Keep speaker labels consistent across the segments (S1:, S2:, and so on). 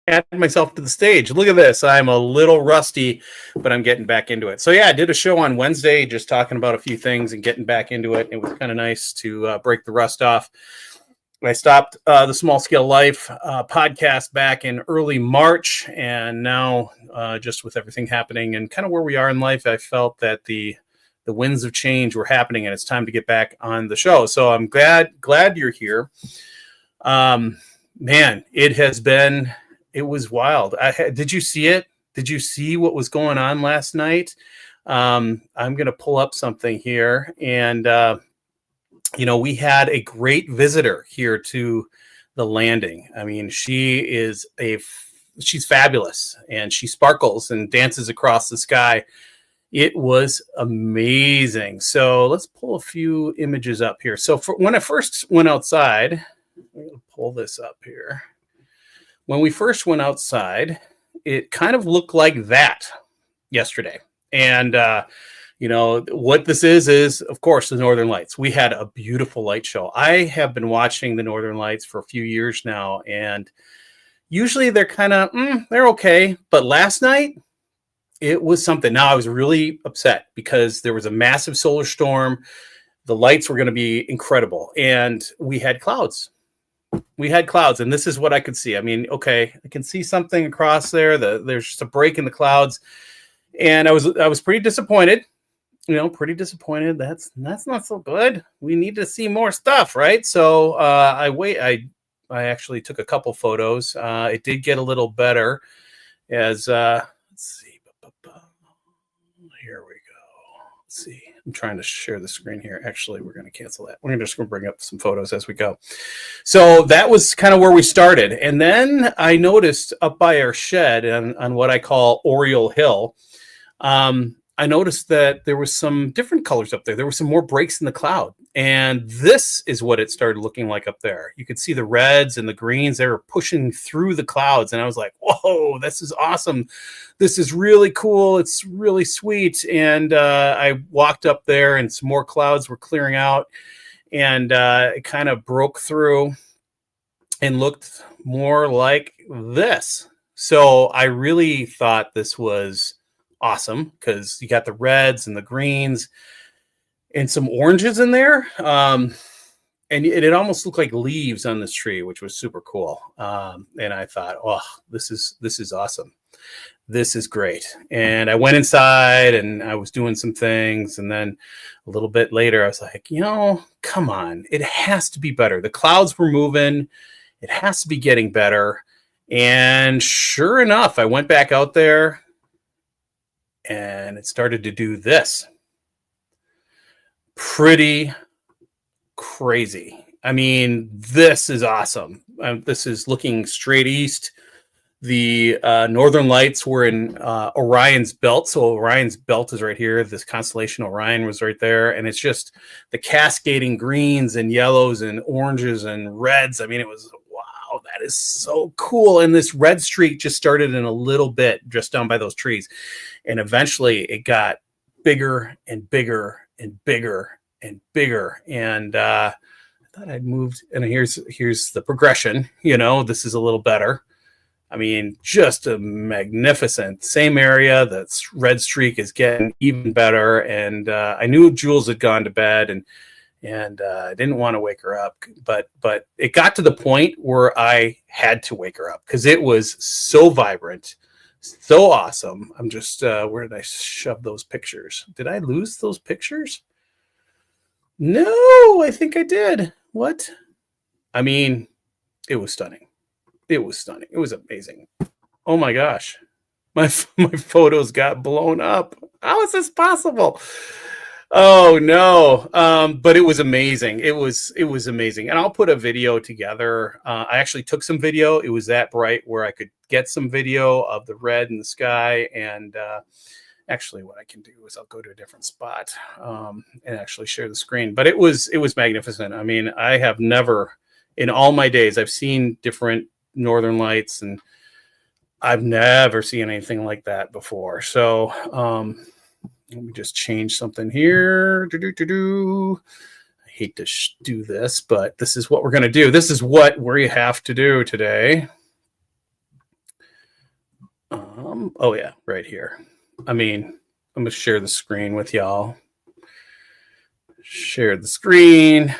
S1: add myself to the stage. Look at this. I'm a little rusty, but I'm getting back into it. So yeah, I did a show on Wednesday, just talking about a few things and getting back into it. It was kind of nice to break the rust off. I stopped the Small Scale Life podcast back in early March, and now just with everything happening and kind of where we are in life, I felt that the winds of change were happening, and it's time to get back on the show. So I'm glad you're here. Man, it was wild. Did you see it? Did you see what was going on last night? I'm going to pull up something here, and we had a great visitor here to the landing. I mean, she's fabulous, and she sparkles and dances across the sky. It was amazing. So let's pull a few images up here. So when I first went outside, I'm going to pull this up here. When we first went outside, it kind of looked like that yesterday. And, what this is, of course, the Northern Lights. We had a beautiful light show. I have been watching the Northern Lights for a few years now, and usually they're kind of, they're okay. But last night, it was something. Now, I was really upset because there was a massive solar storm. The lights were going to be incredible, and we had clouds. And this is what I could see. I mean, okay, I can see something across there. There's just a break in the clouds, and I was pretty disappointed. Pretty disappointed. That's not so good. We need to see more stuff, right? So I actually took a couple photos. It did get a little better as let's see. Here we go. Let's see. I'm trying to share the screen here. Actually, we're going to cancel that. We're just going to bring up some photos as we go. So that was kind of where we started. And then I noticed up by our shed on what I call Oriole Hill, I noticed that there was some different colors up there. There were some more breaks in the cloud. And this is what it started looking like up there. You could see the reds and the greens. They were pushing through the clouds. And I was like, whoa, this is awesome. This is really cool. It's really sweet. And I walked up there, and some more clouds were clearing out. And it kind of broke through and looked more like this. So I really thought this was awesome because you got the reds and the greens and some oranges in there. And it almost looked like leaves on this tree, which was super cool. And I thought, oh, this is awesome. This is great. And I went inside and I was doing some things. And then a little bit later, I was like, come on, it has to be better. The clouds were moving. It has to be getting better. And sure enough, I went back out there, and it started to do this. Pretty crazy. I mean, this is awesome. This is looking straight east. The Northern Lights were in Orion's belt. So Orion's belt is right here. This constellation Orion was right there. And it's just the cascading greens and yellows and oranges and reds. I mean, it was, wow, that is so cool. And this red streak just started in a little bit just down by those trees. And eventually it got bigger and bigger and bigger and bigger. And I thought I'd moved. And here's the progression. This is a little better. I mean, just a magnificent, same area. That red streak is getting even better. And I knew Jules had gone to bed, and I didn't want to wake her up. But it got to the point where I had to wake her up because it was so vibrant. So awesome. I'm just, where did I shove those pictures? Did I lose those pictures? No, I think I did. What? I mean, it was stunning. It was stunning. It was amazing. Oh my gosh. My photos got blown up. How is this possible? Oh no. But it was amazing. It was amazing. And I'll put a video together. I actually took some video. It was that bright where I could get some video of the red in the sky. And actually what I can do is I'll go to a different spot and actually share the screen. But it was magnificent. I mean, I have never, in all my days, I've seen different Northern Lights, and I've never seen anything like that before. So let me just change something here. I hate to do this, but this is what we're going to do. This is what we have to do today. Oh yeah, right here. I mean, I'm gonna share the screen with y'all. Share the screen.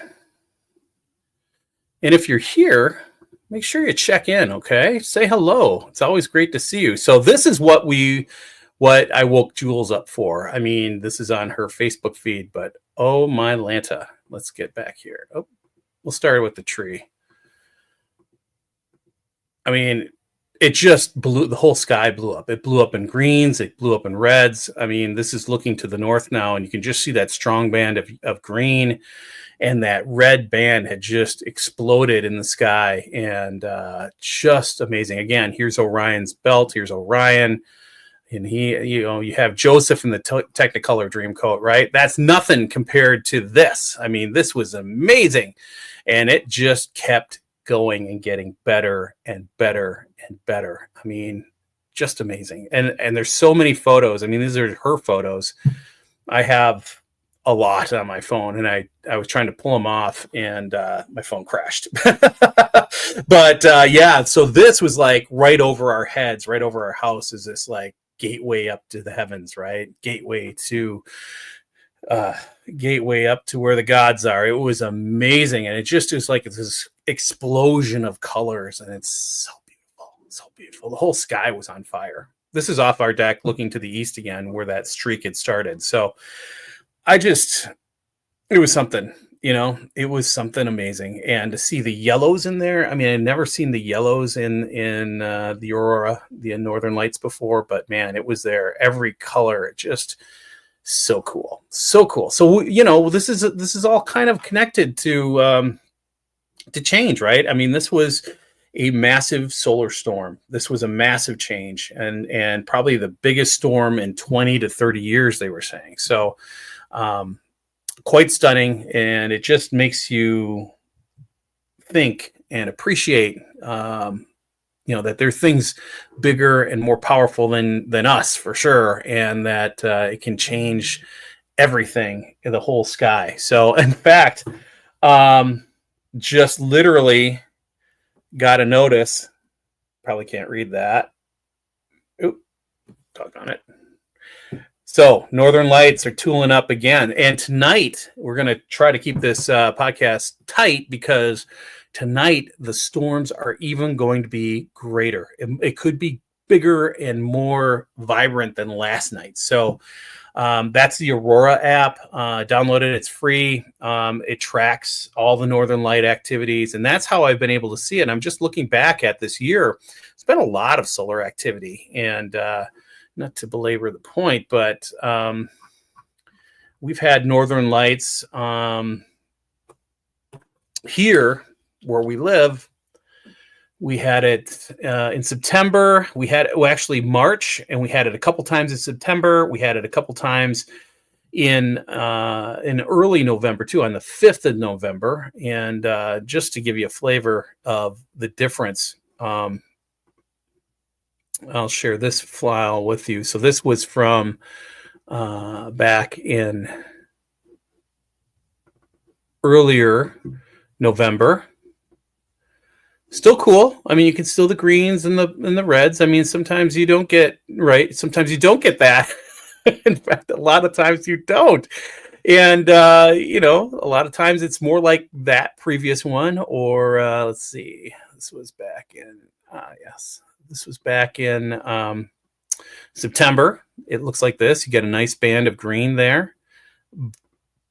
S1: And if you're here, make sure you check in, okay? Say hello. It's always great to see you. So this is what I woke Jules up for. I mean, this is on her Facebook feed, but oh my Lanta. Let's get back here. Oh, we'll start with the tree. I mean, it just blew, the whole sky blew up. It blew up in greens, it blew up in reds. I mean, this is looking to the north now, and you can just see that strong band of green, and that red band had just exploded in the sky, and just amazing. Again, here's Orion's belt. Here's Orion. And you have Joseph in the Technicolor Dreamcoat, right? That's nothing compared to this. I mean, this was amazing. And it just kept going and getting better and better and better. I mean, just amazing. And there's so many photos. I mean, these are her photos. I have a lot on my phone, and I was trying to pull them off, and my phone crashed. But yeah, so this was like right over our heads, right over our house is this like gateway up to the heavens, right? Gateway up to where the gods are. It was amazing, and it just is like this explosion of colors, and it's so beautiful. The whole sky was on fire. This is off our deck looking to the east again, where that streak had started. So it was something, it was something amazing. And to see the yellows in there, I mean, I'd never seen the yellows in the aurora, the northern lights before, but man, it was there. Every color, just so cool. So this is all kind of connected to change, right? I mean, this was a massive solar storm. This was a massive change, and probably the biggest storm in 20 to 30 years, they were saying. So quite stunning, and it just makes you think and appreciate that there are things bigger and more powerful than us, for sure, and that it can change everything in the whole sky. So in fact, just literally got a notice, probably can't read that. Oop, talk on it. So Northern Lights are tooling up again. And tonight, we're going to try to keep this podcast tight, because tonight the storms are even going to be greater. It could be bigger and more vibrant than last night. So that's the Aurora app. Download it. It's free. It tracks all the Northern Light activities. And that's how I've been able to see it. And I'm just looking back at this year. It's been a lot of solar activity. And not to belabor the point, but we've had Northern Lights here where we live. We had it in September. We had it actually March, and we had it a couple times in September. We had it a couple times in early November too, on the 5th of November. And just to give you a flavor of the difference, I'll share this file with you. So this was from back in earlier November. Still cool. I mean, you can still the greens and the reds. I mean, sometimes you don't get right. Sometimes you don't get that. In fact, a lot of times you don't. And a lot of times it's more like that previous one. Or let's see. This was back in yes. This was back in September. It looks like this. You get a nice band of green there,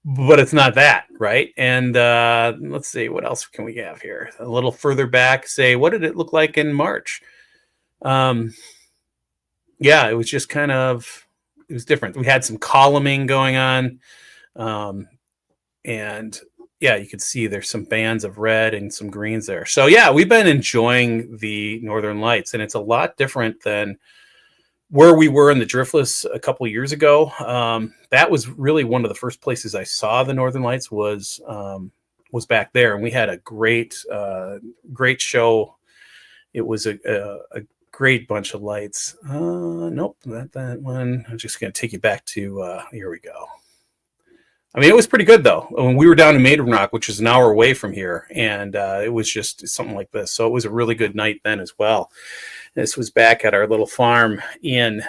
S1: but it's not that, right? And let's see, what else can we have here? A little further back, say, what did it look like in March? Yeah, it was just it was different. We had some columning going on. And yeah, you can see there's some bands of red and some greens there. So yeah, we've been enjoying the Northern Lights, and it's a lot different than where we were in the Driftless a couple of years ago. That was really one of the first places I saw the Northern Lights was back there, and we had a great show. It was a great bunch of lights. Nope, not that one. I'm just going to take you back to here we go. I mean, it was pretty good though. When we were down in Maiden Rock, which is an hour away from here, and it was just something like this. So it was a really good night then as well. This was back at our little farm in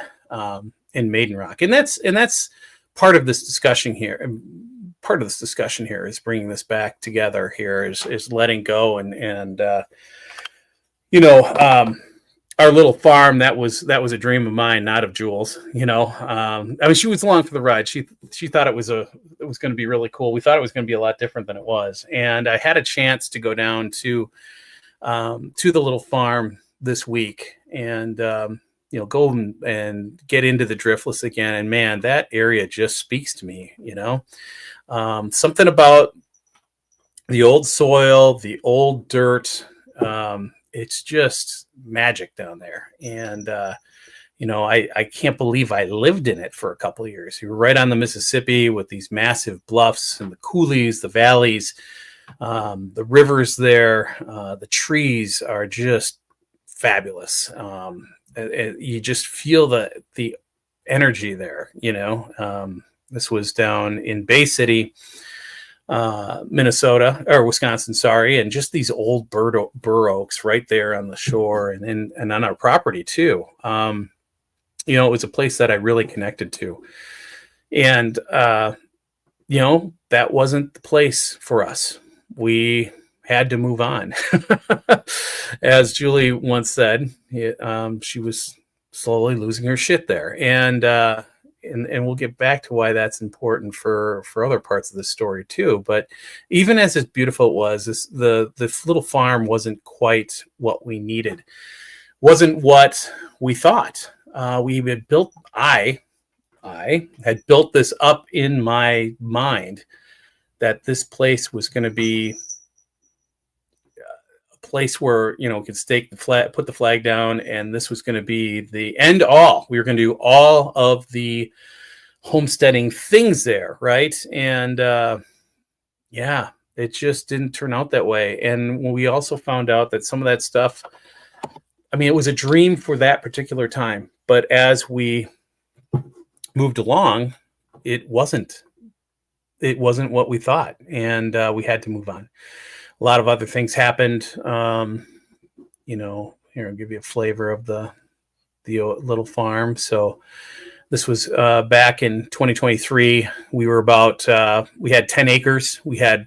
S1: Maiden Rock, and that's part of this discussion here. Part of this discussion here is bringing this back together. Here is letting go and you know. Our little farm, that was a dream of mine, not of Jules. You know, I mean, she was along for the ride. She thought it was going to be really cool. We thought it was going to be a lot different than it was. And I had a chance to go down to the little farm this week and you know, go and get into the Driftless again. And man, that area just speaks to me. You know, something about the old soil, the old dirt. It's just magic down there. And, you know, I can't believe I lived in it for a couple of years. You were right on the Mississippi with these massive bluffs and the coulees, the valleys, the rivers there. The trees are just fabulous. You just feel the energy there, you know. This was down in Bay City, Minnesota or Wisconsin, sorry, and just these old bur oaks right there on the shore and on our property too. You know, it was a place that I really connected to, and you know, that wasn't the place for us. We had to move on. As Julie once said, she was slowly losing her shit there, and we'll get back to why that's important for other parts of the story too. But even as beautiful it was, the little farm wasn't quite what we needed, wasn't what we thought. We had built. I had built this up in my mind that this place was going to be a place where, you know, we could stake the flag, put the flag down, and this was going to be the end all. We were going to do all of the homesteading things there, right? And yeah, it just didn't turn out that way. And we also found out that some of that stuff, I mean, it was a dream for that particular time, but as we moved along, it wasn't what we thought, and we had to move on. A lot of other things happened. You know, here, I'll give you a flavor of the little farm. So this was back in 2023. We were we had 10 acres. We had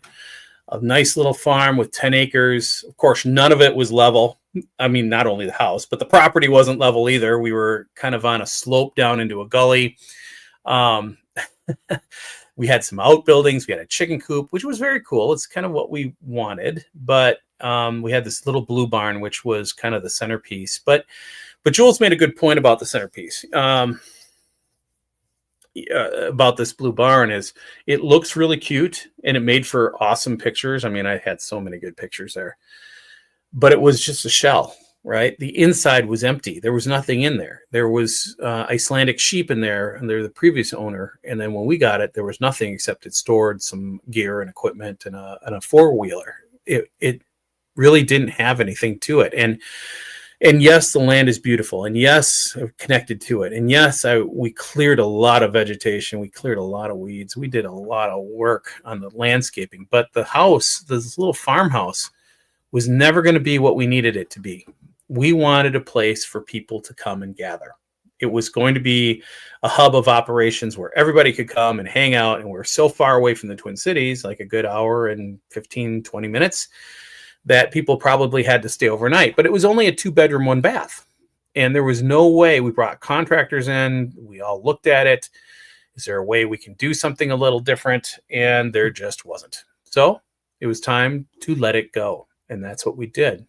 S1: a nice little farm with 10 acres. Of course, none of it was level. I mean, not only the house, but the property wasn't level either. We were kind of on a slope down into a gully. We had some outbuildings. We had a chicken coop, which was very cool. It's kind of what we wanted. But we had this little blue barn, which was kind of the centerpiece. But Jules made a good point about the centerpiece. About this blue barn is it looks really cute and it made for awesome pictures. I mean, I had so many good pictures there, but it was just a shell, right? The inside was empty. There was nothing in there. There was Icelandic sheep in there, and they're the previous owner. And then when we got it, there was nothing except it stored some gear and equipment and a four-wheeler. It really didn't have anything to it. And yes, the land is beautiful. And yes, connected to it. And yes, we cleared a lot of vegetation. We cleared a lot of weeds. We did a lot of work on the landscaping. But the house, this little farmhouse, was never going to be what we needed it to be. We wanted a place for people to come and gather. It was going to be a hub of operations where everybody could come and hang out. And we're so far away from the Twin Cities, like a good hour and 15, 20 minutes, that people probably had to stay overnight. But it was only a 2-bedroom, 1-bath. And there was no way. We brought contractors in. We all looked at it. Is there a way we can do something a little different? And there just wasn't. So it was time to let it go. And that's what we did.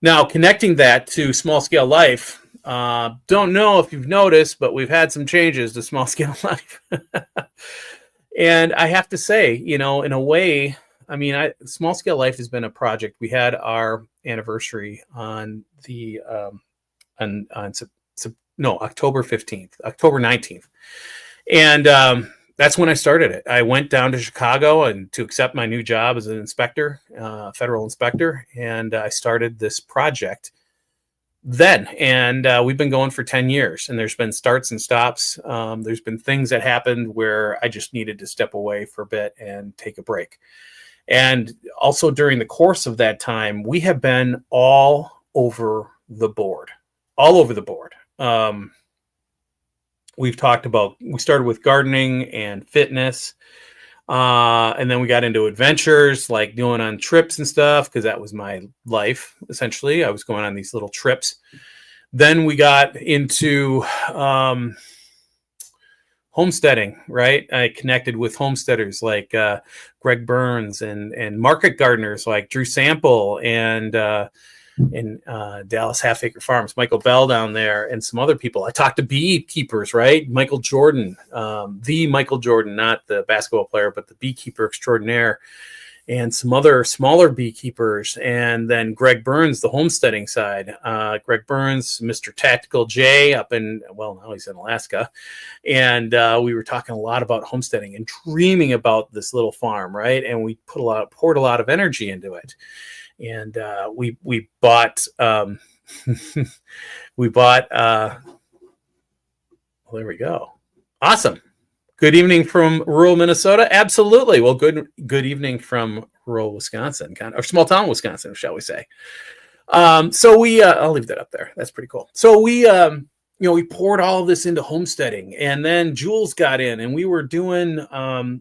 S1: Now, connecting that to small scale life, don't know if you've noticed, but we've had some changes to small scale life. And I have to say, you know, in a way, I mean, small scale life has been a project. We had our anniversary on the October 15th, October 19th. And that's when I started it. I went down to Chicago and to accept my new job as an inspector, federal inspector. And I started this project then. And we've been going for 10 years, and there's been starts and stops. There's been things that happened where I just needed to step away for a bit and take a break. And also during the course of that time, we have been all over the board, all over the board. We've talked about, we started with gardening and fitness. And then we got into adventures, like going on trips and stuff, because that was my life, essentially. I was going on these little trips. Then we got into homesteading, right? I connected with homesteaders like Greg Burns and market gardeners like Drew Sample and Dallas Half Acre Farms, Michael Bell down there, and some other people. I talked to beekeepers, right? Michael Jordan, the Michael Jordan, not the basketball player, but the beekeeper extraordinaire, and some other smaller beekeepers. And then Greg Burns, the homesteading side. Greg Burns, Mr. Tactical J up in, well, now he's in Alaska. And we were talking a lot about homesteading and dreaming about this little farm, right? And we poured a lot of energy into it. And we bought well, there we go. Awesome. Good evening from rural Minnesota. Absolutely. Well, good evening from rural Wisconsin, kind of, or small town Wisconsin, shall we say. So we I'll leave that up there. That's pretty cool. So we we poured all of this into homesteading, and then Jules got in, and we were doing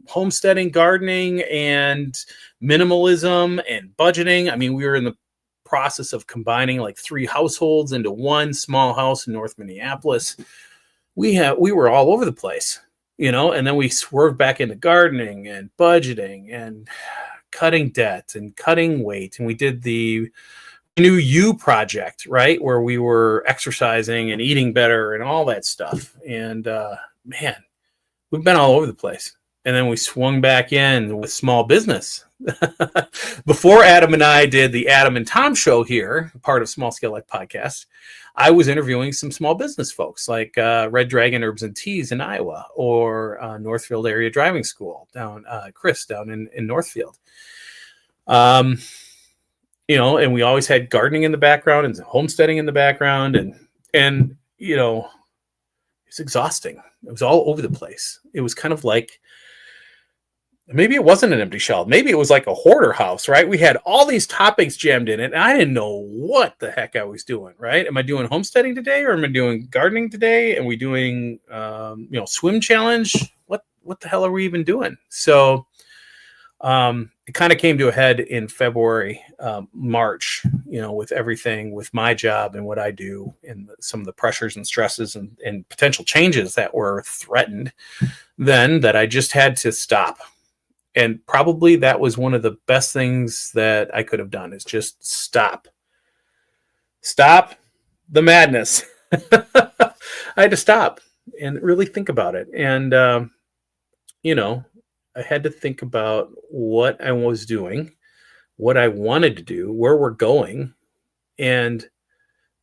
S1: homesteading, gardening, and minimalism and budgeting. I mean, we were in the process of combining like 3 households into one small house in North Minneapolis. We were all over the place, and then we swerved back into gardening and budgeting and cutting debt and cutting weight, and we did the New You project, right, where we were exercising and eating better and all that stuff. And man, we've been all over the place. And then we swung back in with small business. Before Adam and I did the Adam and Tom show here, part of Small Scale Life podcast, I was interviewing some small business folks like Red Dragon Herbs and Teas in Iowa, or Northfield Area Driving School Chris down in Northfield. And we always had gardening in the background and homesteading in the background, and it's exhausting. It was all over the place. It was kind of like, maybe it wasn't an empty shell. Maybe it was like a hoarder house, right? We had all these topics jammed in it, and I didn't know what the heck I was doing, right? Am I doing homesteading today, or am I doing gardening today? Are we doing, swim challenge? What the hell are we even doing? So it kind of came to a head in February, March, with everything, with my job and what I do, and some of the pressures and stresses and potential changes that were threatened then, that I just had to stop. And probably that was one of the best things that I could have done, is just stop the madness. I had to stop and really think about it. And, I had to think about what I was doing, what I wanted to do, where we're going, and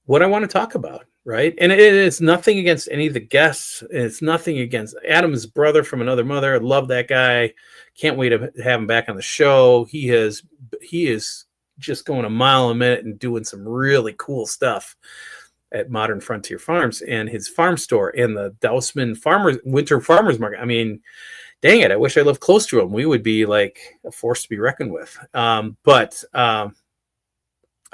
S1: what I want to talk about, right? And it's nothing against any of the guests. It's nothing against Adam's brother from another mother. I love that guy. Can't wait to have him back on the show. He is just going a mile a minute and doing some really cool stuff at Modern Frontier Farms and his farm store and the Dousman Winter Farmers Market. I mean, dang it, I wish I lived close to him. We would be like a force to be reckoned with. But I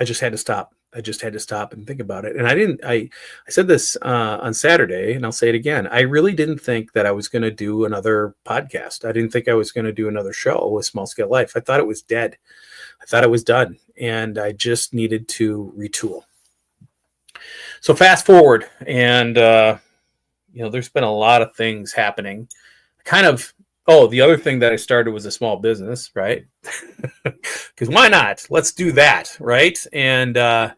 S1: just had to stop. I just had to stop and think about it. And I said this on Saturday, and I'll say it again. I really didn't think that I was going to do another podcast. I didn't think I was going to do another show with Small Scale Life. I thought it was dead. I thought it was done. And I just needed to retool. So fast forward, and there's been a lot of things happening. The other thing that I started was a small business, right? Because why not? Let's do that, right? And I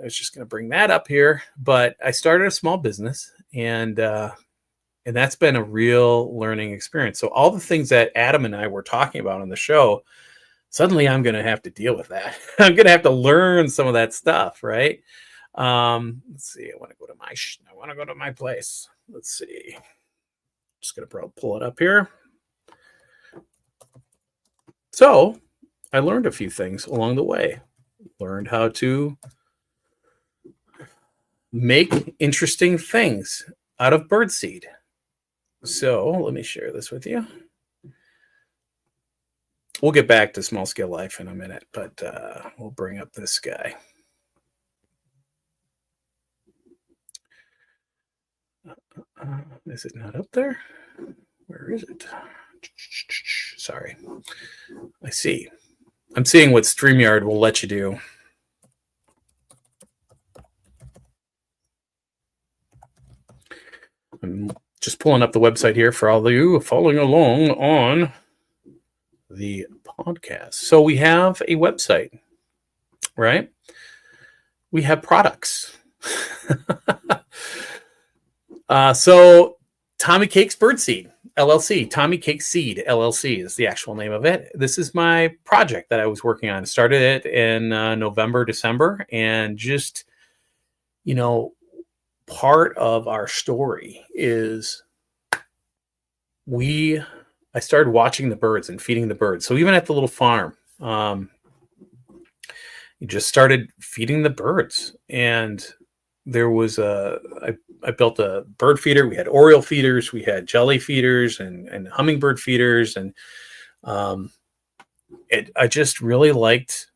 S1: was just going to bring that up here, but I started a small business, and that's been a real learning experience. So all the things that Adam and I were talking about on the show, suddenly I'm going to have to deal with that. I'm going to have to learn some of that stuff, right? Let's see. I want to go to my place. Let's see. Just going to pull it up here. So I learned a few things along the way. Learned how to make interesting things out of birdseed. So let me share this with you. We'll get back to small scale life in a minute, but we'll bring up this guy. Is it not up there? Where is it? Sorry. I see. I'm seeing what StreamYard will let you do. I'm just pulling up the website here for all of you following along on the podcast. So we have a website, right? We have products. So Tommy Cakes Birdseed LLC, Tommy Cakes Seed LLC is the actual name of it. This is my project that I was working on. Started it in November, December, and just, you know, part of our story is I started watching the birds and feeding the birds. So even at the little farm, you just started feeding the birds. And there was I built a bird feeder. We had Oriole feeders, we had jelly feeders and hummingbird feeders. And I just really liked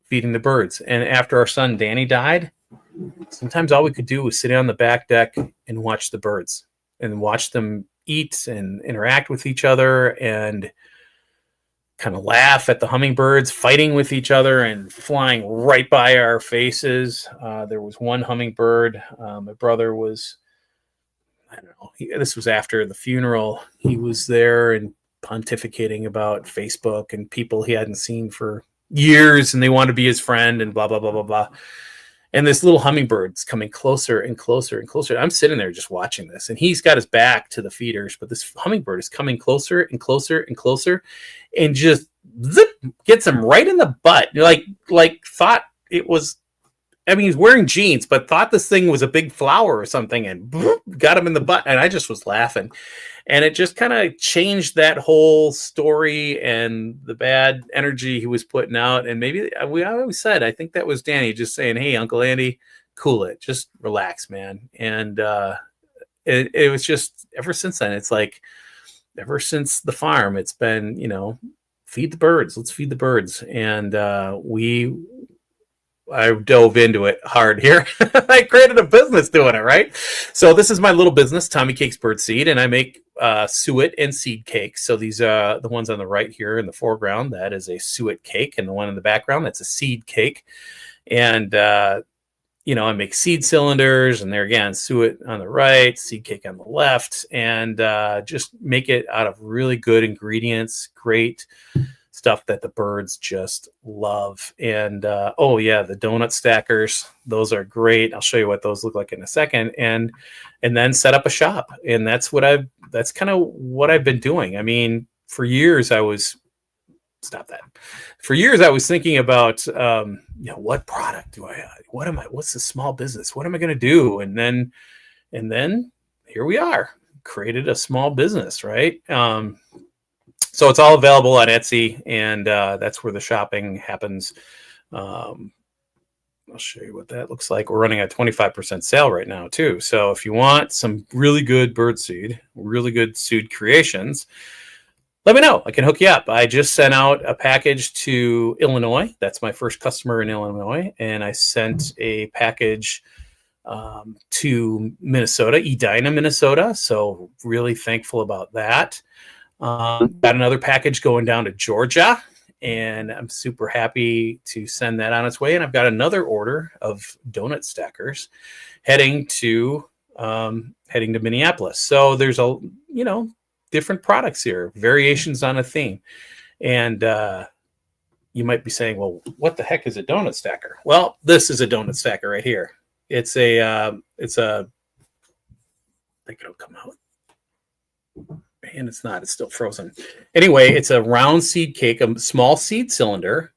S1: feeding the birds. And after our son Danny died, sometimes all we could do was sit on the back deck and watch the birds and watch them eat and interact with each other and kind of laugh at the hummingbirds fighting with each other and flying right by our faces. There was one hummingbird. My brother was, I don't know, this was after the funeral. He was there and pontificating about Facebook and people he hadn't seen for years and they wanted to be his friend and blah, blah, blah, blah, blah. And this little hummingbird's coming closer and closer and closer. I'm sitting there just watching this, and he's got his back to the feeders, but this hummingbird is coming closer and closer and closer, and just zip, gets him right in the butt. Like thought it was. I mean, he's wearing jeans, but thought this thing was a big flower or something, and got him in the butt. And I just was laughing, and it just kind of changed that whole story and the bad energy he was putting out. And maybe I always said, I think that was Danny just saying, "Hey, Uncle Andy, cool it, just relax, man." And it was just ever since then. It's like ever since the farm, it's been, you know, feed the birds. Let's feed the birds, and I dove into it hard here. I created a business doing it, right? So this is my little business, Tommy Cakes Birdseed, and I make suet and seed cakes. So these are the ones on the right here in the foreground. That is a suet cake, and the one in the background, that's a seed cake. And you know, I make seed cylinders, and there again, suet on the right, seed cake on the left, and just make it out of really good ingredients, great stuff that the birds just love. And oh yeah, the donut stackers, those are great. I'll show you what those look like in a second. And then set up a shop. And that's kind of what I've been doing. I mean, for years I was thinking about you know, what product do I what's the small business? What am I going to do? And then here we are, created a small business, right? So it's all available on Etsy, and that's where the shopping happens. I'll show you what that looks like. We're running a 25% sale right now, too. So if you want some really good birdseed, really good seed creations, let me know. I can hook you up. I just sent out a package to Illinois. That's my first customer in Illinois. And I sent a package to Minnesota, Edina, Minnesota. So really thankful about that. Got another package going down to Georgia, and I'm super happy to send that on its way. And I've got another order of donut stackers heading to Minneapolis. So there's different products here, variations on a theme. And you might be saying, well, what the heck is a donut stacker? Well, this is a donut stacker right here. I think it'll come out. And it's not, it's still frozen. Anyway, it's a round seed cake, a small seed cylinder,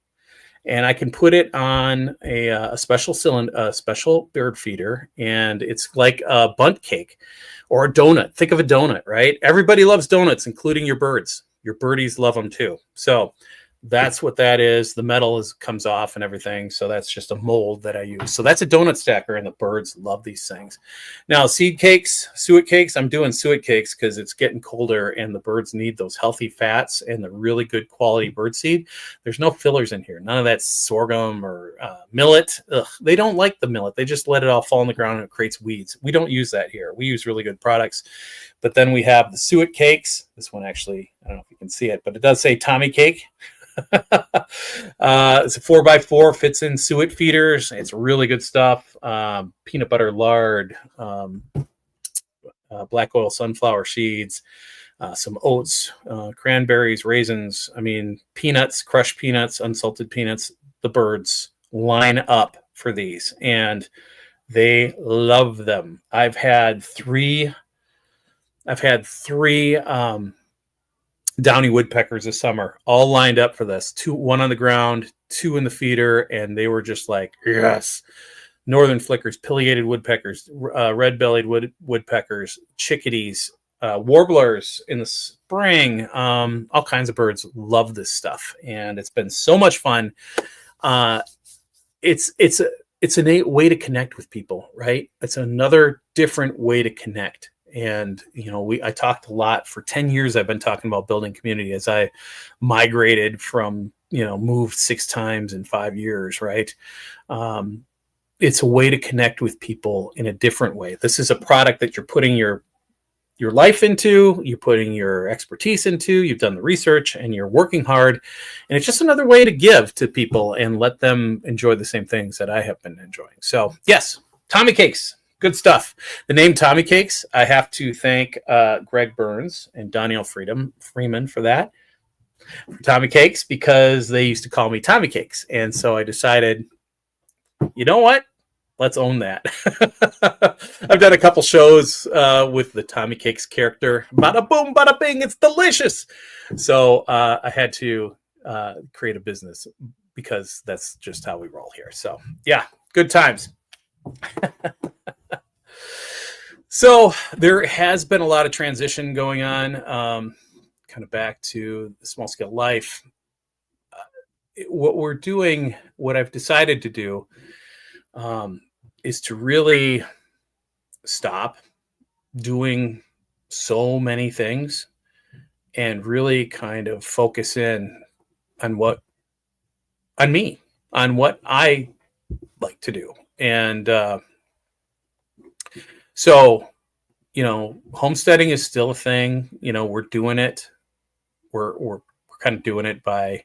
S1: and I can put it on a special cylinder, a special bird feeder, and it's like a bundt cake or a donut. Think of a donut, right? Everybody loves donuts, including your birds. Your birdies love them too. So That's what that is. The metal comes off and everything. So that's just a mold that I use. So that's a donut stacker, and the birds love these things. Now, seed cakes, suet cakes. I'm doing suet cakes because it's getting colder and the birds need those healthy fats and the really good quality bird seed. There's no fillers in here. None of that sorghum or millet. Ugh, they don't like the millet. They just let it all fall on the ground and it creates weeds. We don't use that here. We use really good products. But then we have the suet cakes. This one actually, I don't know if you can see it, but it does say Tommy cake. It's a 4x4, fits in suet feeders. It's really good stuff. Peanut butter lard, black oil sunflower seeds, some oats, cranberries, raisins. I mean, peanuts, crushed peanuts, unsalted peanuts. The birds line up for these, and they love them. I've had three downy woodpeckers this summer, all lined up for this. One on the ground, 2 in the feeder, and they were just like, yes. Northern flickers, pileated woodpeckers, red-bellied woodpeckers, chickadees, warblers in the spring. All kinds of birds love this stuff, and it's been so much fun. It's a neat way to connect with people, right? It's another different way to connect. And, I talked a lot for 10 years. I've been talking about building community as I migrated from, moved 6 times in 5 years, right? It's a way to connect with people in a different way. This is a product that you're putting your life into, you're putting your expertise into, you've done the research, and you're working hard. And it's just another way to give to people and let them enjoy the same things that I have been enjoying. So, yes, Tommy Cakes. Good stuff. The name Tommy Cakes, I have to thank Greg Burns and Danielle Freeman for that. For Tommy Cakes, because they used to call me Tommy Cakes. And so I decided, you know what? Let's own that. I've done a couple shows with the Tommy Cakes character. Bada boom, bada bing, it's delicious. So I had to create a business because that's just how we roll here. So, yeah, good times. So there has been a lot of transition going on, kind of back to the small scale life. What I've decided to do is to really stop doing so many things and really kind of focus in on what I like to do. And so, homesteading is still a thing. We're doing it. We're kind of doing it by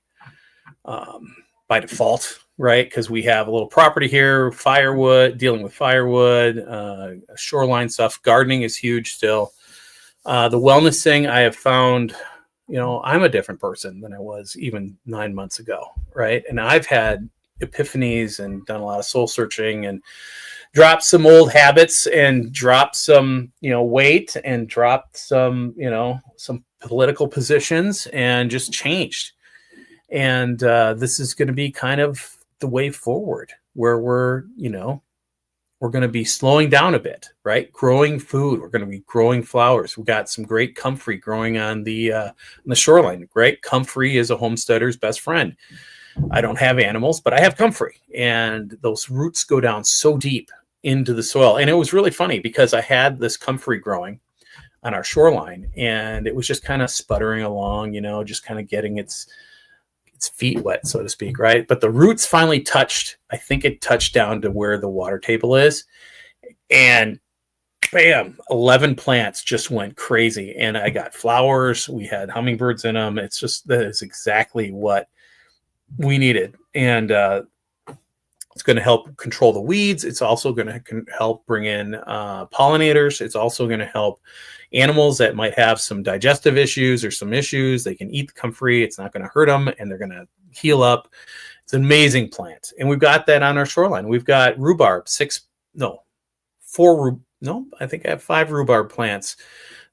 S1: default, right? Because we have a little property here, dealing with firewood, shoreline stuff. Gardening is huge still. The wellness thing, I have found, I'm a different person than I was even 9 months ago, right? And I've had epiphanies and done a lot of soul searching and dropped some old habits and dropped some, weight and dropped some, some political positions and just changed. And this is going to be kind of the way forward where we're going to be slowing down a bit, right? Growing food. We're going to be growing flowers. We've got some great comfrey growing on the shoreline. Great comfrey is a homesteader's best friend. I don't have animals, but I have comfrey, and those roots go down so deep into the soil. And it was really funny because I had this comfrey growing on our shoreline, and it was just kind of sputtering along, just kind of getting its feet wet, so to speak, right? But the roots finally touched down to where the water table is, and bam, 11 plants just went crazy. And I got flowers. We had hummingbirds in them. That is exactly what we needed. And it's going to help control the weeds. It's also going to help bring in pollinators. It's also going to help animals that might have some digestive issues or some issues. They can eat the comfrey. It's not going to hurt them, and they're going to heal up. It's an amazing plant. And we've got that on our shoreline. We've got rhubarb, I think I have 5 rhubarb plants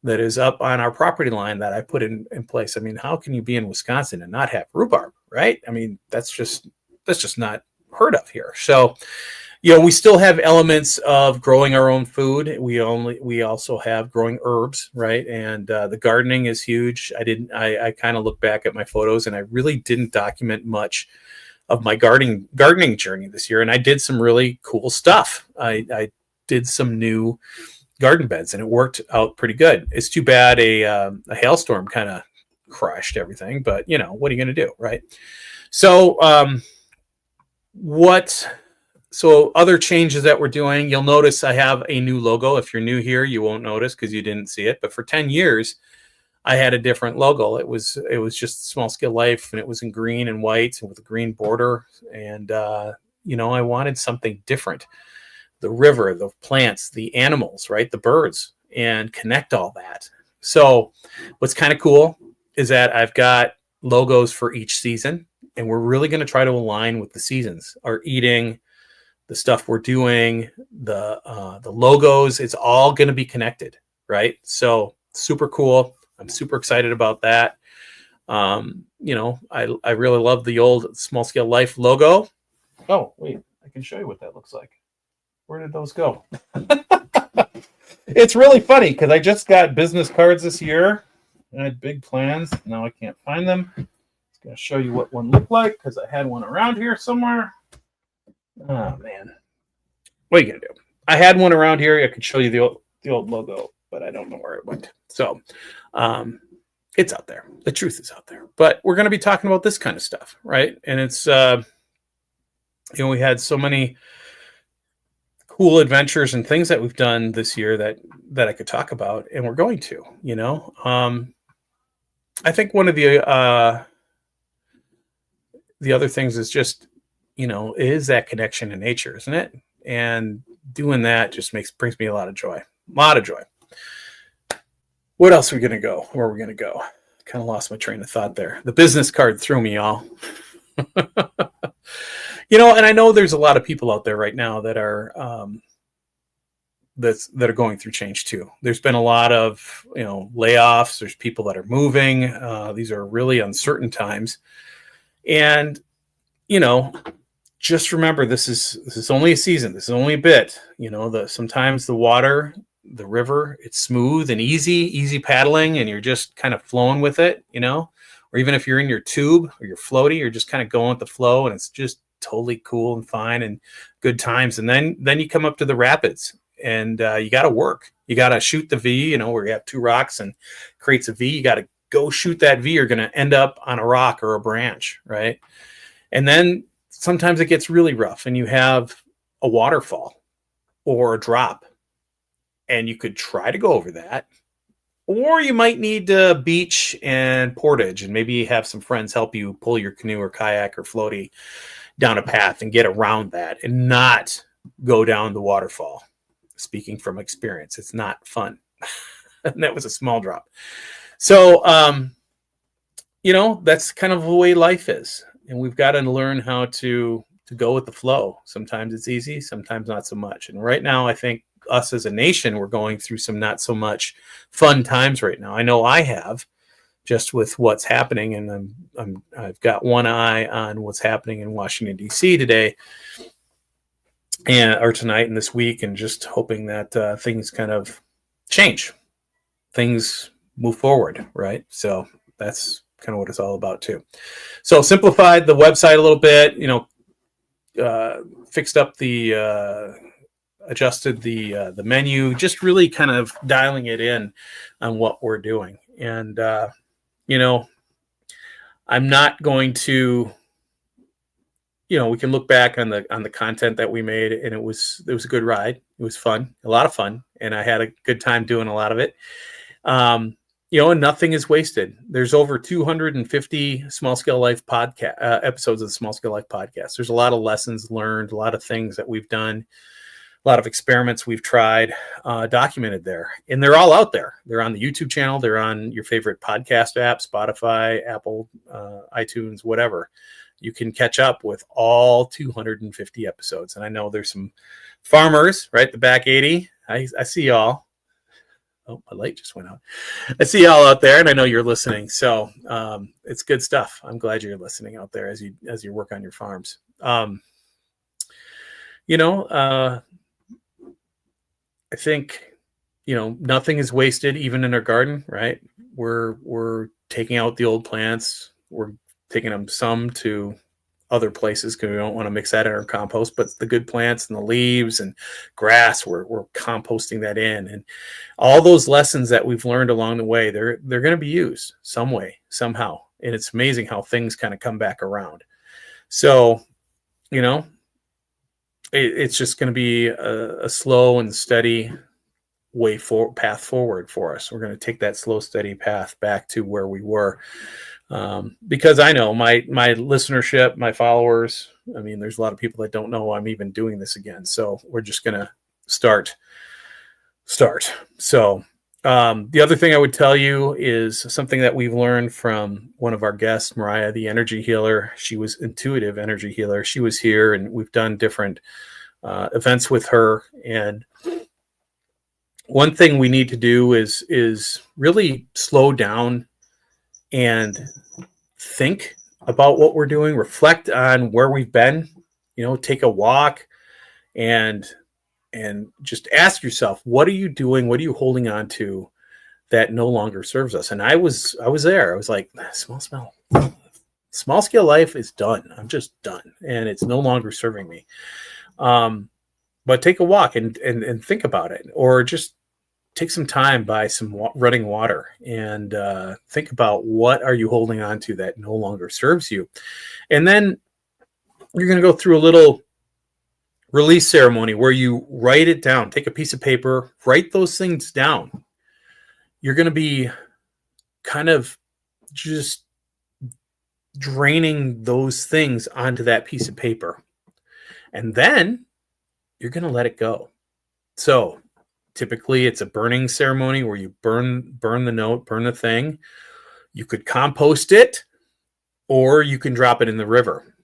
S1: that is up on our property line that I put in place. I mean, how can you be in Wisconsin and not have rhubarb, right? I mean, that's just not heard of here. So, we still have elements of growing our own food. We also have growing herbs, right? And the gardening is huge. I kind of look back at my photos, and I really didn't document much of my gardening journey this year. And I did some really cool stuff. I did some new garden beds, and it worked out pretty good. It's too bad a hailstorm kind of crushed everything, but what are you going to do, right? So So other changes that we're doing, you'll notice I have a new logo. If you're new here, you won't notice because you didn't see it. But for 10 years, I had a different logo. It was just Small Scale Life, and it was in green and white and with a green border. And, I wanted something different. The river, the plants, the animals, right? The birds, and connect all that. So what's kind of cool is that I've got logos for each season, and we're really going to try to align with the seasons, our eating, the stuff we're doing, the logos. It's all going to be connected, right? So super cool. I'm super excited about that. I really love the old Small Scale Life logo. Oh, wait, I can show you what that looks like. Where did those go? It's really funny because I just got business cards this year. I had big plans. Now I can't find them. I'm going to show you what one looked like because I had one around here somewhere. Oh, man. What are you going to do? I had one around here. I could show you the old logo, but I don't know where it went. So it's out there. The truth is out there. But we're going to be talking about this kind of stuff, right? And it's, we had so many cool adventures and things that we've done this year that I could talk about, and we're going to, I think one of the other things is just, is that connection to nature, isn't it? And doing that just brings me a lot of joy. What else are we going to go? Where are we going to go? Kind of lost my train of thought there. The business card threw me, y'all. And I know there's a lot of people out there right now that are that are going through change too. There's been a lot of layoffs. There's people that are moving. These are really uncertain times, and just remember this is only a season. This is only a bit. Sometimes the water, the river, it's smooth and easy paddling, and you're just kind of flowing with it. Or even if you're in your tube or your floaty, you're just kind of going with the flow, and it's just totally cool and fine and good times. And then you come up to the rapids, and you got to work. You got to shoot the V, where you have two rocks and creates a V. You got to go shoot that V. You're going to end up on a rock or a branch, right? And then sometimes it gets really rough, and you have a waterfall or a drop, and you could try to go over that. Or you might need a beach and portage, and maybe have some friends help you pull your canoe or kayak or floaty down a path and get around that and not go down the waterfall. Speaking from experience, it's not fun. And that was a small drop. So, that's kind of the way life is. And we've got to learn how to go with the flow. Sometimes it's easy, sometimes not so much. And right now, I think us as a nation, we're going through some not so much fun times right now. I know I have, just with what's happening, and I've got one eye on what's happening in Washington D.C. today, or tonight and this week, and just hoping that things kind of change, things move forward, right? So that's kind of what it's all about too. So simplified the website a little bit, fixed up adjusted the menu, just really kind of dialing it in on what we're doing. And, I'm not going to, we can look back on the content that we made, and it was a good ride. It was fun, a lot of fun. And I had a good time doing a lot of it. And nothing is wasted. There's over 250 Small Scale Life podcast episodes of the Small Scale Life podcast. There's a lot of lessons learned, a lot of things that we've done, a lot of experiments we've tried, documented there. And they're all out there. They're on the YouTube channel. They're on your favorite podcast app, Spotify, Apple, iTunes, whatever. You can catch up with all 250 episodes. And I know there's some farmers, right? The back 80. I see y'all. Oh, my light just went out. I see y'all out there, and I know you're listening. So it's good stuff. I'm glad you're listening out there as you work on your farms. you know, I think, nothing is wasted, even in our garden, right? We're taking out the old plants. We're taking them some to other places because we don't want to mix that in our compost. But the good plants and the leaves and grass, we're composting that in, and all those lessons that we've learned along the way, they're going to be used some way, somehow. And it's amazing how things kind of come back around. So, it's just going to be a slow and steady path forward for us. We're going to take that slow, steady path back to where we were. Because I know my listenership, my followers, I mean, there's a lot of people that don't know I'm even doing this again. So we're just going to start. So, the other thing I would tell you is something that we've learned from one of our guests, Mariah, the energy healer. She was intuitive energy healer. She was here, and we've done different events with her. And one thing we need to do is really slow down and think about what we're doing, reflect on where we've been, take a walk and just ask yourself, what are you doing? What are you holding on to that no longer serves us? And I was there. I was like, small scale life is done. I'm just done. And it's no longer serving me. But take a walk and think about it, or just take some time by some running water and think about what are you holding on to that no longer serves you. And then you're going to go through a little release ceremony where you write it down. Take a piece of paper, write those things down. You're going to be kind of just draining those things onto that piece of paper. And then you're going to let it go. So typically it's a burning ceremony where you burn the note, burn the thing. You could compost it, or you can drop it in the river.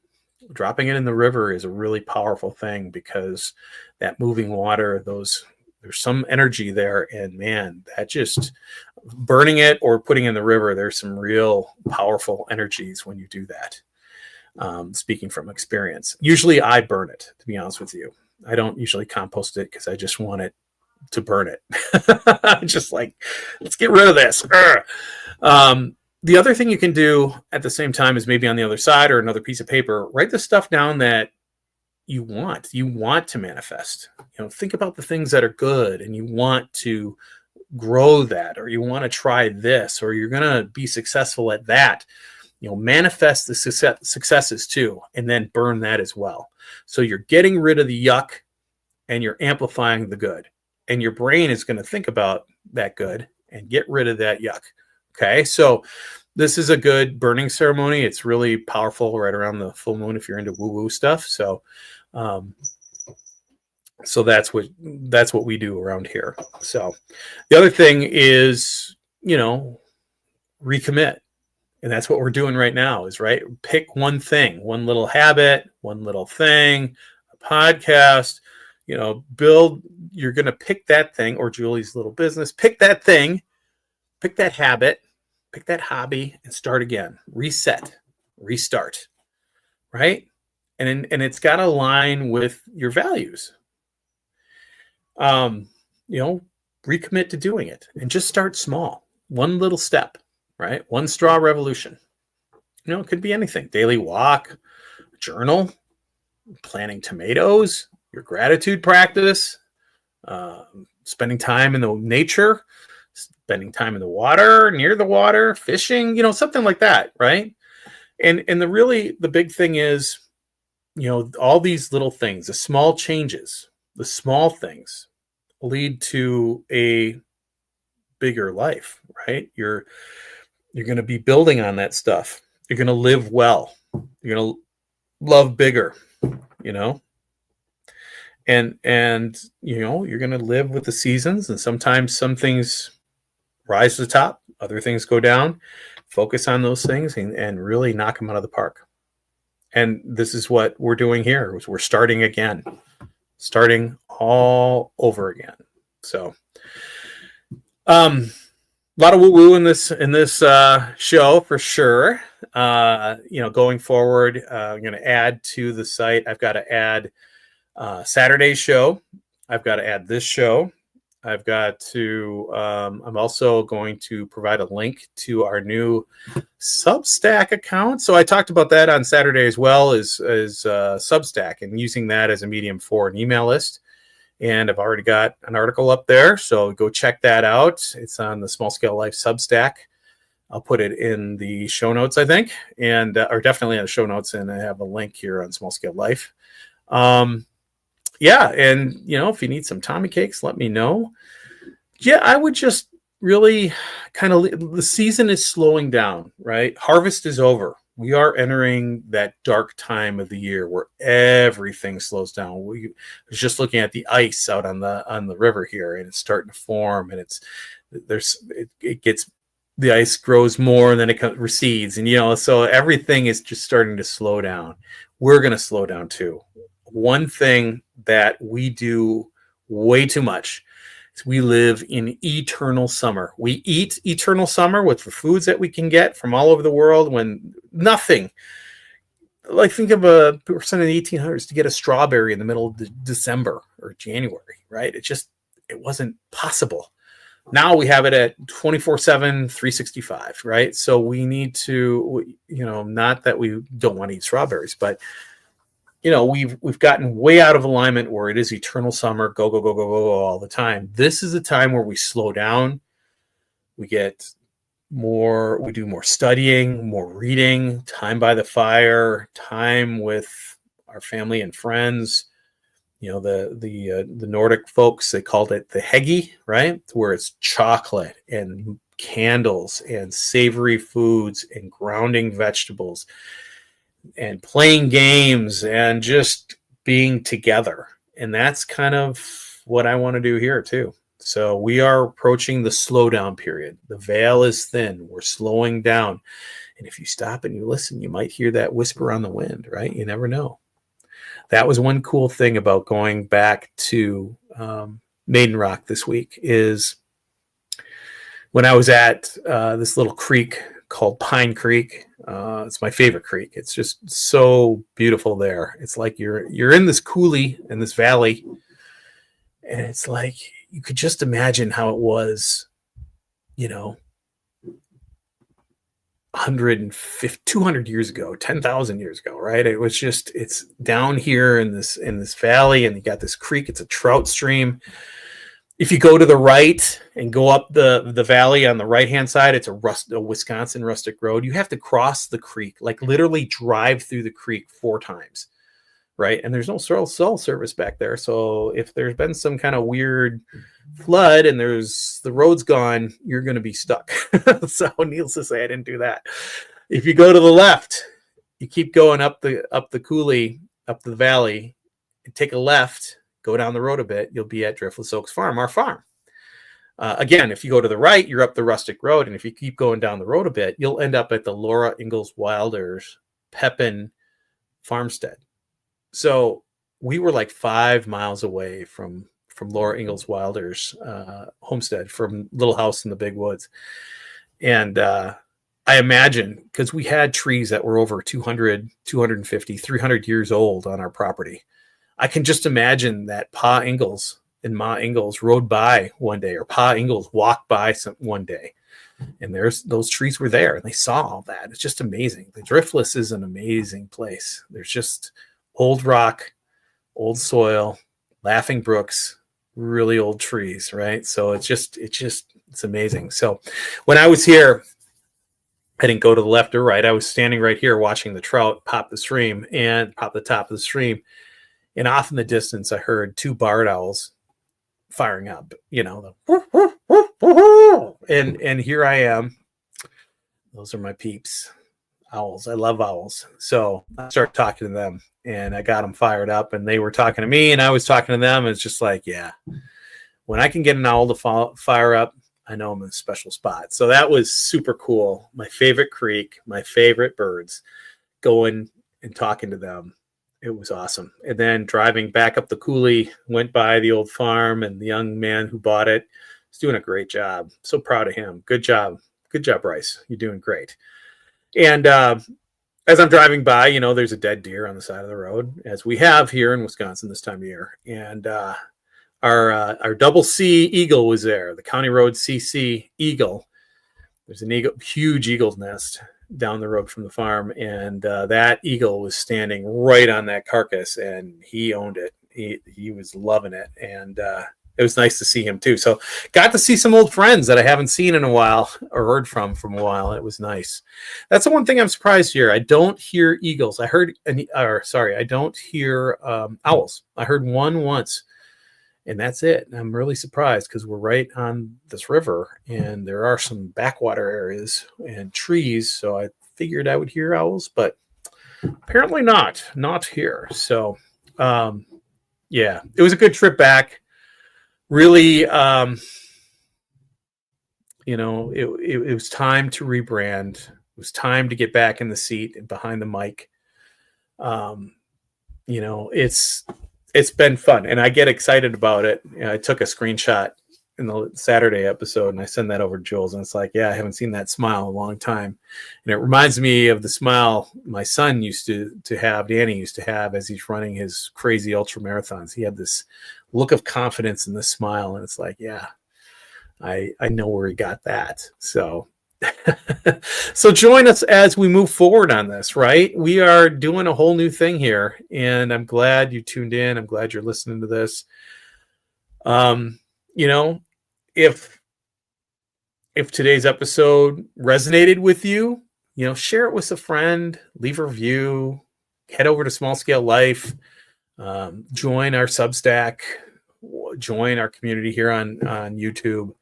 S1: Dropping it in the river is a really powerful thing because that moving water, there's some energy there, and man, that just burning it or putting it in the river, there's some real powerful energies when you do that. Speaking from experience, usually I burn it, to be honest with you. I don't usually compost it because I just want it to burn it. Just like, let's get rid of this. The other thing you can do at the same time is maybe on the other side or another piece of paper, write the stuff down that you want to manifest. Think about the things that are good and you want to grow that, or you want to try this, or you're going to be successful at that. Manifest the successes too, and then burn that as well. So you're getting rid of the yuck and you're amplifying the good. And your brain is going to think about that good and get rid of that yuck. Okay, so this is a good burning ceremony. It's really powerful right around the full moon if you're into woo-woo stuff. So that's what we do around here. So the other thing is, recommit. And that's what we're doing right now is, right? Pick one thing, one little habit, one little thing, a podcast, build. You're going to pick that thing, or Julie's little business, pick that thing, pick that habit, pick that hobby, and start again. Reset, restart, right? And it's got to align with your values. Recommit to doing it and just start small. One little step, right? One straw revolution. It could be anything. Daily walk, journal, planting tomatoes, your gratitude practice, spending time in the nature, spending time in the water, near the water, fishing, something like that, right? And the big thing is, all these little things, the small changes, the small things lead to a bigger life, right? You're going to be building on that stuff. You're going to live well. You're going to love bigger, and you're going to live with the seasons, and sometimes some things rise to the top, other things go down. Focus on those things and really knock them out of the park. And this is what we're doing here. We're starting again, starting all over again. So, a lot of woo-woo in this show for sure. Going forward, I'm going to add to the site. I've got to add Saturday's show. I've got to add this show. I've got to, I'm also going to provide a link to our new Substack account. So I talked about that on Saturday as well as Substack and using that as a medium for an email list. And I've already got an article up there. So go check that out. It's on the Small Scale Life Substack. I'll put it in the show notes, I think, and or definitely in the show notes. And I have a link here on Small Scale Life. Yeah, and if you need some Tommy cakes, let me know. Yeah, I would just really the season is slowing down, right? Harvest is over. We are entering that dark time of the year where everything slows down. I was just looking at the ice out on the river here, and it's starting to form, and the ice grows more and then it recedes, and so everything is just starting to slow down. We're going to slow down too. One thing that we do way too much is we live in eternal summer. We eat eternal summer with the foods that we can get from all over the world when nothing, like think of a person in the 1800s to get a strawberry in the middle of December or January, right? It wasn't possible. Now we have it at 24/7, 365, right? So we need to, not that we don't want to eat strawberries, but we've gotten way out of alignment where it is eternal summer, go, go, go, go, go all the time. This is a time where we slow down. We do more studying, more reading, time by the fire, time with our family and friends. The Nordic folks, they called it the heggy, right? Where it's chocolate and candles and savory foods and grounding vegetables and playing games and just being together. And that's kind of what I want to do here too. So we are approaching the slowdown period. The veil is thin. We're slowing down. And if you stop and you listen, you might hear that whisper on the wind, right? You never know. That was one cool thing about going back to Maiden Rock this week is when I was at this little creek called Pine Creek. It's my favorite creek. It's just so beautiful there. It's like you're in this coulee in this valley, and it's like you could just imagine how it was, 150, 200 years ago, 10,000 years ago, right? It's down here in this valley, and you got this creek. It's a trout stream. If you go to the right and go up the valley on the right-hand side, it's a Wisconsin rustic road. You have to cross the creek, like literally drive through the creek 4 times, right? And there's no cell service back there. So if there's been some kind of weird flood and the road's gone, you're going to be stuck. So needless to say, I didn't do that. If you go to the left, you keep going up the coulee, up the valley, and take a left, go down the road a bit, you'll be at Driftless Oaks Farm, our farm. Again, if you go to the right, you're up the rustic road. And if you keep going down the road a bit, you'll end up at the Laura Ingalls Wilder's Pepin farmstead. So we were like 5 miles away from Laura Ingalls Wilder's homestead, from Little House in the Big Woods. And I imagine, because we had trees that were over 200, 250, 300 years old on our property. I can just imagine that Pa Ingalls and Ma Ingalls rode by one day, or Pa Ingalls walked by one day, and those trees were there, and they saw all that. It's just amazing. The Driftless is an amazing place. There's just old rock, old soil, laughing brooks, really old trees, right? So it's amazing. So when I was here, I didn't go to the left or right. I was standing right here watching the trout pop the top of the stream. And off in the distance, I heard 2 barred owls firing up, and here I am. Those are my peeps, owls. I love owls. So I started talking to them, and I got them fired up, and they were talking to me, and I was talking to them. It's just like, yeah, when I can get an owl to fire up, I know I'm in a special spot. So that was super cool. My favorite creek, my favorite birds, going and talking to them. It was awesome. And then driving back up the coulee, went by the old farm, and the young man who bought it is doing a great job. So proud of him. Good job. Good job, Bryce. You're doing great. And I as I'm driving by, you know, there's a dead deer on the side of the road, as we have here in Wisconsin this time of year. And our double C eagle was there, the County Road CC eagle. There's an eagle, huge eagle's nest down the road from the farm, and that eagle was standing right on that carcass, and he owned it. He was loving it, and it was nice to see him too. So got to see some old friends that I haven't seen in a while or heard from a while. It was nice. That's the one thing I'm surprised here. I don't hear eagles. I don't hear owls. I heard one once, and that's it. And I'm really surprised because we're right on this river, and there are some backwater areas and trees. So I figured I would hear owls, but apparently not here. So yeah, it was a good trip back. Really, you know, it was time to rebrand. It was time to get back in the seat and behind the mic. You know, it's been fun, and I get excited about it. You know, I took a screenshot in the Saturday episode, and I send that over to Jules, and it's like, yeah, I haven't seen that smile in a long time. And it reminds me of the smile my son used to have, Danny used to have, as he's running his crazy ultra marathons. He had this look of confidence in this smile, and it's like, yeah, I know where he got that. So so join us as we move forward on this, right? We are doing a whole new thing here, and I'm glad you tuned in. I'm glad you're listening to this. You know, if today's episode resonated with you, you know, share it with a friend, leave a review, head over to Small Scale Life, join our Substack, join our community here on YouTube.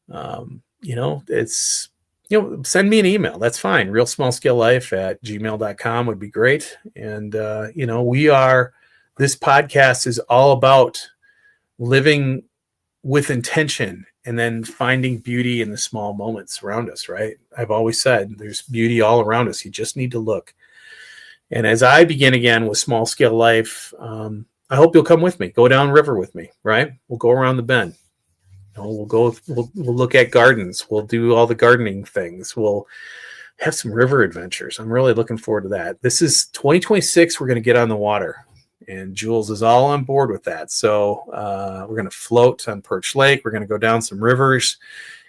S1: You know, it's, you know, send me an email. That's fine. realsmallscalelife@gmail.com would be great. And, you know, this podcast is all about living with intention and then finding beauty in the small moments around us, right? I've always said there's beauty all around us. You just need to look. And as I begin again with Small Scale Life, I hope you'll come with me. Go down river with me, right? We'll go around the bend. You know, we'll look at gardens. We'll do all the gardening things. We'll have some river adventures. I'm really looking forward to that. This is 2026. We're going to get on the water, and Jules is all on board with that. So we're going to float on Perch Lake. We're going to go down some rivers,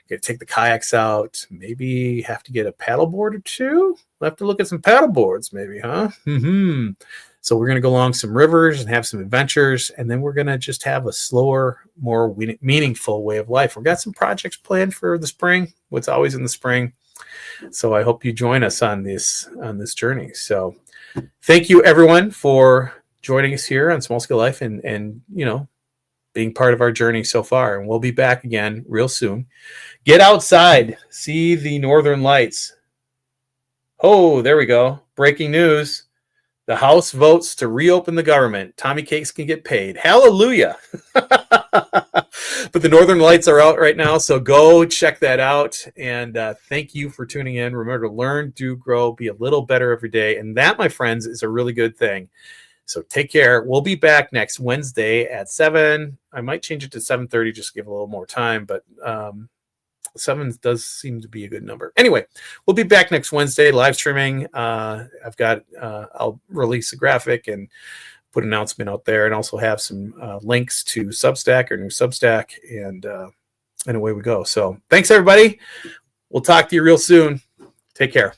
S1: take the kayaks out, maybe have to get a paddleboard or two. We'll have to look at some paddleboards maybe, huh? Mm-hmm. So we're going to go along some rivers and have some adventures, and then we're going to just have a slower, more meaningful way of life. We've got some projects planned for the spring, what's always in the spring. So I hope you join us on this journey. So thank you, everyone, for joining us here on Small Scale Life and you know, being part of our journey so far. And we'll be back again real soon. Get outside, see the northern lights. Oh, there we go. Breaking news. The House votes to reopen the government. Tommy Cakes can get paid. Hallelujah. But the Northern Lights are out right now, so go check that out. And thank you for tuning in. Remember to learn, do, grow, be a little better every day. And that, my friends, is a really good thing. So take care. We'll be back next Wednesday at 7. I might change it to 7:30 just to give a little more time, but 7 does seem to be a good number. Anyway, we'll be back next Wednesday live streaming. I'll release a graphic and put an announcement out there, and also have some links to Substack, or new Substack, and away we go. So thanks, everybody. We'll talk to you real soon. Take care.